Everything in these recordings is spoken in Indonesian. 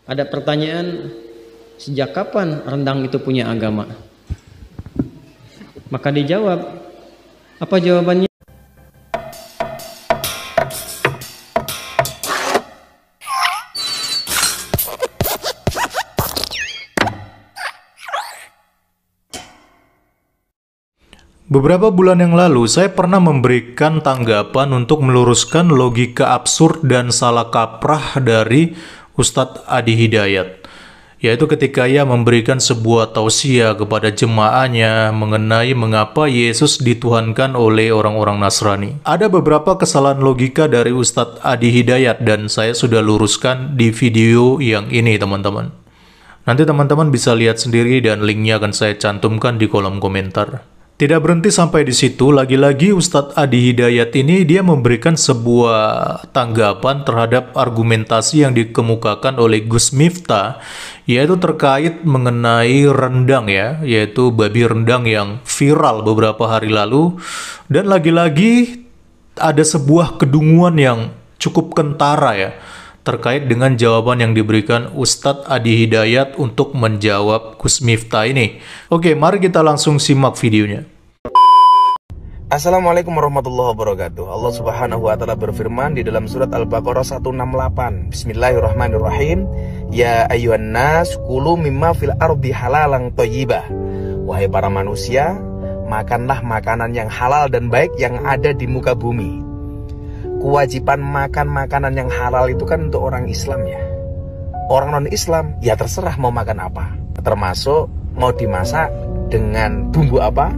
Ada pertanyaan, sejak kapan rendang itu punya agama? Maka dijawab, apa jawabannya? Beberapa bulan yang lalu, saya pernah memberikan tanggapan untuk meluruskan logika absurd dan salah kaprah dari Ustadz Adi Hidayat, yaitu ketika ia memberikan sebuah tausiah kepada jemaahnya mengenai mengapa Yesus dituhankan oleh orang-orang Nasrani. Ada beberapa kesalahan logika dari Ustadz Adi Hidayat dan saya sudah luruskan di video yang ini, teman-teman. Nanti teman-teman bisa lihat sendiri dan linknya akan saya cantumkan di kolom komentar. Tidak berhenti sampai di situ, lagi-lagi Ustadz Adi Hidayat ini dia memberikan sebuah tanggapan terhadap argumentasi yang dikemukakan oleh Gus Miftah, yaitu terkait mengenai rendang ya, yaitu babi rendang yang viral beberapa hari lalu. Dan lagi-lagi ada sebuah kedunguan yang cukup kentara ya, terkait dengan jawaban yang diberikan Ustadz Adi Hidayat untuk menjawab Gus Miftah ini. Oke, mari kita langsung simak videonya. Assalamualaikum warahmatullahi wabarakatuh. Allah subhanahu wa ta'ala berfirman di dalam surat Al-Baqarah 168. Bismillahirrahmanirrahim. Ya ayyuhan nas kulu mimma fil ardi halalan thayyibah. Wahai para manusia, makanlah makanan yang halal dan baik yang ada di muka bumi. Kewajiban makan makanan yang halal itu kan untuk orang Islam ya. Orang non-Islam ya terserah mau makan apa. Termasuk mau dimasak dengan bumbu apa,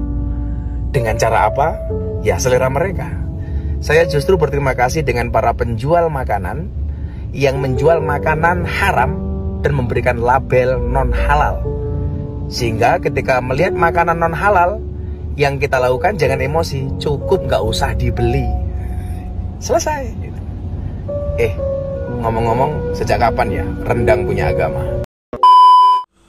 dengan cara apa, ya selera mereka. Saya justru berterima kasih dengan para penjual makanan yang menjual makanan haram dan memberikan label non-halal. Sehingga ketika melihat makanan non-halal, yang kita lakukan jangan emosi, cukup nggak usah dibeli. Selesai. Ngomong-ngomong, sejak kapan ya rendang punya agama?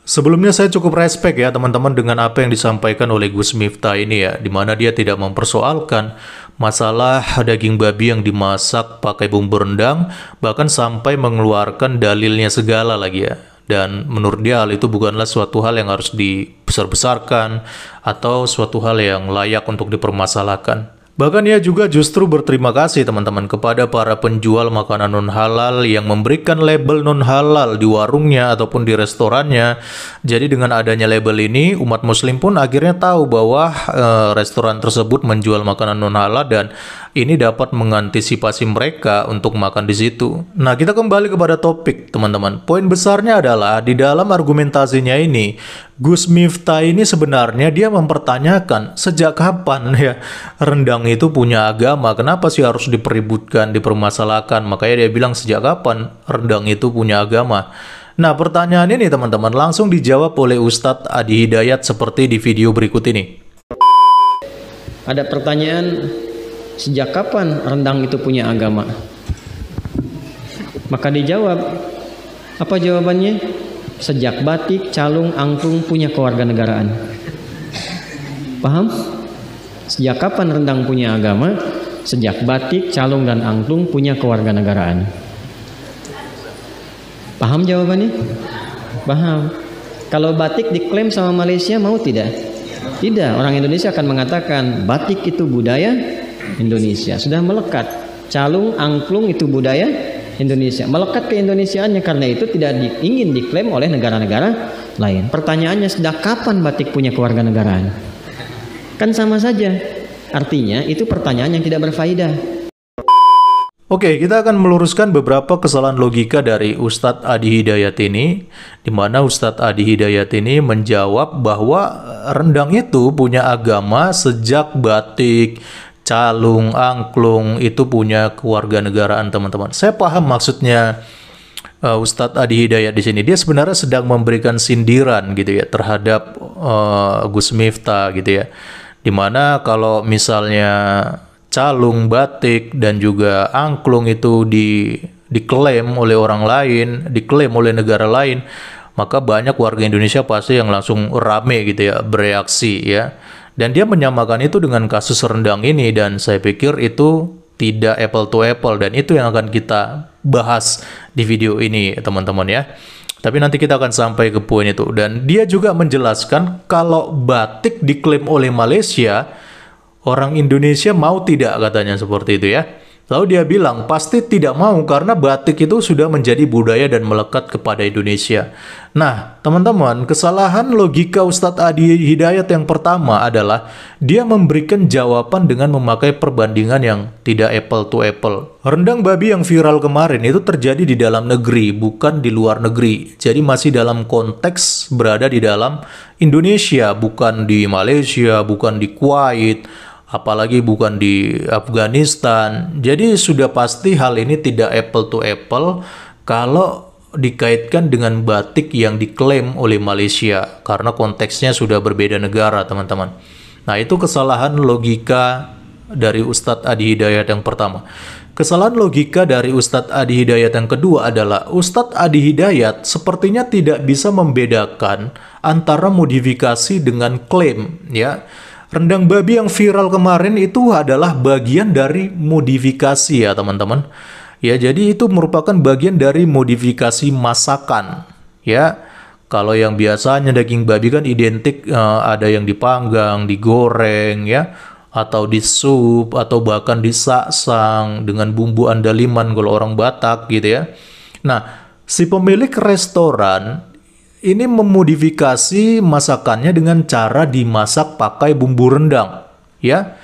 Sebelumnya saya cukup respect ya teman-teman dengan apa yang disampaikan oleh Gus Miftah ini ya, dimana dia tidak mempersoalkan masalah daging babi yang dimasak pakai bumbu rendang, bahkan sampai mengeluarkan dalilnya segala lagi ya. Dan menurut dia hal itu bukanlah suatu hal yang harus dibesar-besarkan atau suatu hal yang layak untuk dipermasalahkan. Bahkan ia juga justru berterima kasih teman-teman kepada para penjual makanan non-halal yang memberikan label non-halal di warungnya ataupun di restorannya. Jadi dengan adanya label ini, umat muslim pun akhirnya tahu bahwa restoran tersebut menjual makanan non-halal dan ini dapat mengantisipasi mereka untuk makan di situ. Nah, kita kembali kepada topik teman-teman. Poin besarnya adalah di dalam argumentasinya ini, Gus Miftah ini sebenarnya dia mempertanyakan sejak kapan ya rendang itu punya agama, kenapa sih harus dipeributkan, dipermasalahkan. Makanya dia bilang sejak kapan rendang itu punya agama. Nah, pertanyaan ini teman-teman langsung dijawab oleh Ustadz Adi Hidayat seperti di video berikut ini. Ada pertanyaan, sejak kapan rendang itu punya agama? Maka dijawab, apa jawabannya? Sejak batik, calung, angklung punya kewarganegaraan. Paham? Sejak kapan rendang punya agama? Sejak batik, calung, dan angklung punya kewarganegaraan. Paham jawabannya? Paham. Kalau batik diklaim sama Malaysia, mau tidak? Tidak. Orang Indonesia akan mengatakan batik itu budaya Indonesia, sudah melekat. Calung, angklung itu budaya Indonesia, melekat ke Indonesiaannya, karena itu tidak ingin diklaim oleh negara-negara lain. Pertanyaannya, sejak kapan batik punya kewarganegaraan? Kan sama saja. Artinya itu pertanyaan yang tidak berfaedah. Oke, kita akan meluruskan beberapa kesalahan logika dari Ustadz Adi Hidayat ini, di mana Ustadz Adi Hidayat ini menjawab bahwa rendang itu punya agama sejak batik, calung, angklung itu punya kewarganegaraan, teman-teman. Saya paham maksudnya Ustadz Adi Hidayat di sini. Dia sebenarnya sedang memberikan sindiran gitu ya terhadap Gus Miftah gitu ya. Dimana kalau misalnya calung, batik, dan juga angklung itu diklaim oleh orang lain, diklaim oleh negara lain, maka banyak warga Indonesia pasti yang langsung rame gitu ya, bereaksi ya. Dan dia menyamakan itu dengan kasus rendang ini, dan saya pikir itu tidak apple to apple, dan itu yang akan kita bahas di video ini teman-teman ya. Tapi nanti kita akan sampai ke poin itu. Dan dia juga menjelaskan kalau batik diklaim oleh Malaysia, orang Indonesia mau tidak katanya seperti itu ya. Lalu dia bilang pasti tidak mau karena batik itu sudah menjadi budaya dan melekat kepada Indonesia. Nah, teman-teman, kesalahan logika Ustadz Adi Hidayat yang pertama adalah dia memberikan jawaban dengan memakai perbandingan yang tidak apple to apple. Rendang babi yang viral kemarin itu terjadi di dalam negeri, bukan di luar negeri. Jadi masih dalam konteks berada di dalam Indonesia, bukan di Malaysia, bukan di Kuwait, apalagi bukan di Afghanistan. Jadi sudah pasti hal ini tidak apple to apple kalau dikaitkan dengan batik yang diklaim oleh Malaysia, karena konteksnya sudah berbeda negara, teman-teman. Nah, itu kesalahan logika dari Ustadz Adi Hidayat yang pertama. Kesalahan logika dari Ustadz Adi Hidayat yang kedua adalah Ustadz Adi Hidayat sepertinya tidak bisa membedakan antara modifikasi dengan klaim, ya. Rendang babi yang viral kemarin itu adalah bagian dari modifikasi ya teman-teman. Ya, jadi itu merupakan bagian dari modifikasi masakan. Ya, kalau yang biasanya daging babi kan identik ada yang dipanggang, digoreng ya, atau di sup, atau bahkan disaksang dengan bumbu andaliman kalau orang Batak gitu ya. Nah, si pemilik restoran ini memodifikasi masakannya dengan cara dimasak pakai bumbu rendang, ya.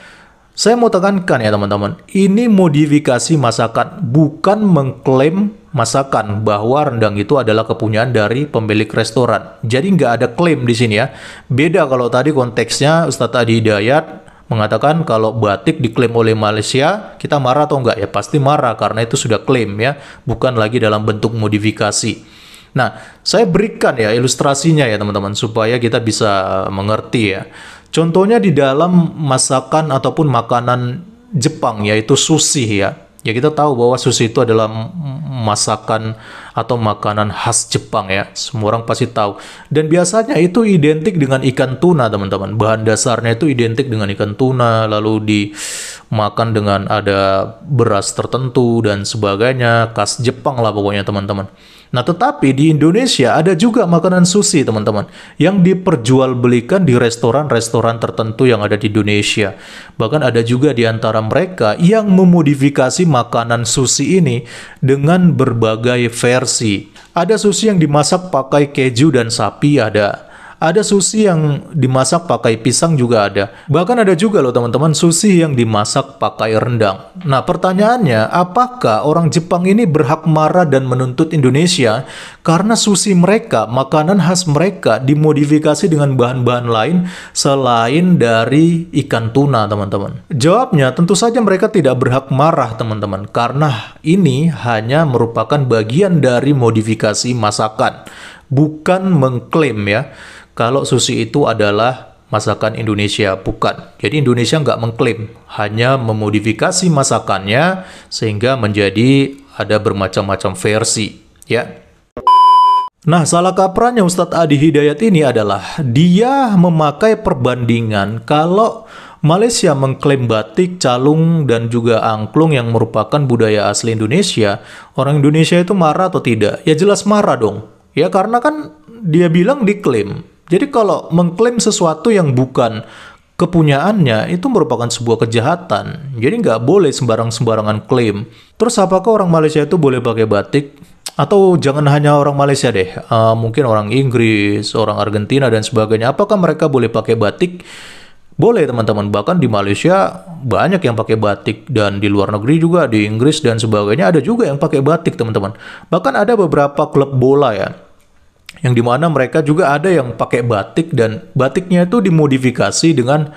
Saya mau tekankan ya teman-teman, ini modifikasi masakan, bukan mengklaim masakan bahwa rendang itu adalah kepunyaan dari pemilik restoran. Jadi nggak ada klaim di sini ya. Beda kalau tadi konteksnya Ustadz Adi Hidayat mengatakan kalau batik diklaim oleh Malaysia, kita marah atau enggak? Ya pasti marah karena itu sudah klaim ya, bukan lagi dalam bentuk modifikasi. Nah, saya berikan ya ilustrasinya ya teman-teman supaya kita bisa mengerti ya. Contohnya di dalam masakan ataupun makanan Jepang yaitu sushi ya. Ya kita tahu bahwa sushi itu adalah masakan atau makanan khas Jepang ya. Semua orang pasti tahu. Dan biasanya itu identik dengan ikan tuna teman-teman. Bahan dasarnya itu identik dengan ikan tuna, lalu dimakan dengan ada beras tertentu dan sebagainya. Khas Jepang lah pokoknya teman-teman. Nah, tetapi di Indonesia ada juga makanan sushi, teman-teman, yang diperjualbelikan di restoran-restoran tertentu yang ada di Indonesia. Bahkan ada juga di antara mereka yang memodifikasi makanan sushi ini dengan berbagai versi. Ada sushi yang dimasak pakai keju dan sapi, ada sushi yang dimasak pakai pisang juga ada. Bahkan ada juga loh teman-teman sushi yang dimasak pakai rendang. Nah pertanyaannya, apakah orang Jepang ini berhak marah dan menuntut Indonesia karena sushi mereka, makanan khas mereka dimodifikasi dengan bahan-bahan lain selain dari ikan tuna teman-teman? Jawabnya tentu saja mereka tidak berhak marah teman-teman, karena ini hanya merupakan bagian dari modifikasi masakan, bukan mengklaim ya kalau sushi itu adalah masakan Indonesia, bukan. Jadi Indonesia nggak mengklaim, hanya memodifikasi masakannya sehingga menjadi ada bermacam-macam versi, ya. Nah, salah kaprahnya Ustadz Adi Hidayat ini adalah dia memakai perbandingan kalau Malaysia mengklaim batik, calung, dan juga angklung yang merupakan budaya asli Indonesia, orang Indonesia itu marah atau tidak? Ya jelas marah dong. Ya karena kan dia bilang diklaim. Jadi kalau mengklaim sesuatu yang bukan kepunyaannya itu merupakan sebuah kejahatan. Jadi nggak boleh sembarangan klaim. Terus apakah orang Malaysia itu boleh pakai batik? Atau jangan hanya orang Malaysia deh, mungkin orang Inggris, orang Argentina dan sebagainya. Apakah mereka boleh pakai batik? Boleh teman-teman, bahkan di Malaysia banyak yang pakai batik, dan di luar negeri juga, di Inggris dan sebagainya ada juga yang pakai batik teman-teman. Bahkan ada beberapa klub bola ya, yang dimana mereka juga ada yang pakai batik, dan batiknya itu dimodifikasi dengan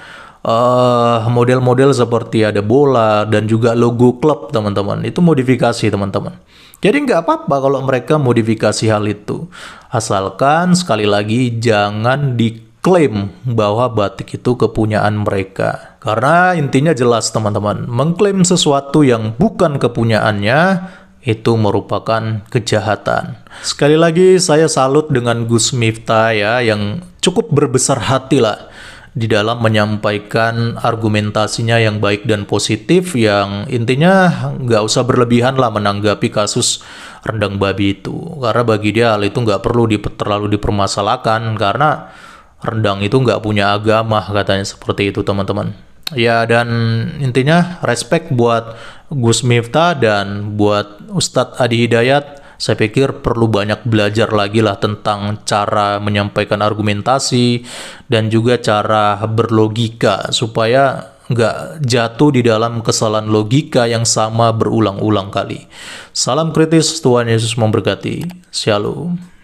model-model seperti ada bola dan juga logo klub teman-teman. Itu modifikasi teman-teman. Jadi nggak apa-apa kalau mereka modifikasi hal itu, asalkan sekali lagi jangan diklaim bahwa batik itu kepunyaan mereka. Karena intinya jelas teman-teman, mengklaim sesuatu yang bukan kepunyaannya itu merupakan kejahatan. Sekali lagi saya salut dengan Gus Miftah ya, yang cukup berbesar hati lah. di dalam menyampaikan argumentasinya yang baik dan positif, yang intinya nggak usah berlebihan lah menanggapi kasus rendang babi itu, karena bagi dia hal itu nggak perlu terlalu dipermasalahkan karena rendang itu nggak punya agama, katanya seperti itu teman-teman. Ya, dan intinya respect buat Gus Miftah dan buat Ustadz Adi Hidayat. Saya pikir perlu banyak belajar lagi lah tentang cara menyampaikan argumentasi dan juga cara berlogika supaya nggak jatuh di dalam kesalahan logika yang sama berulang-ulang kali. Salam kritis, Tuhan Yesus memberkati. Shalom.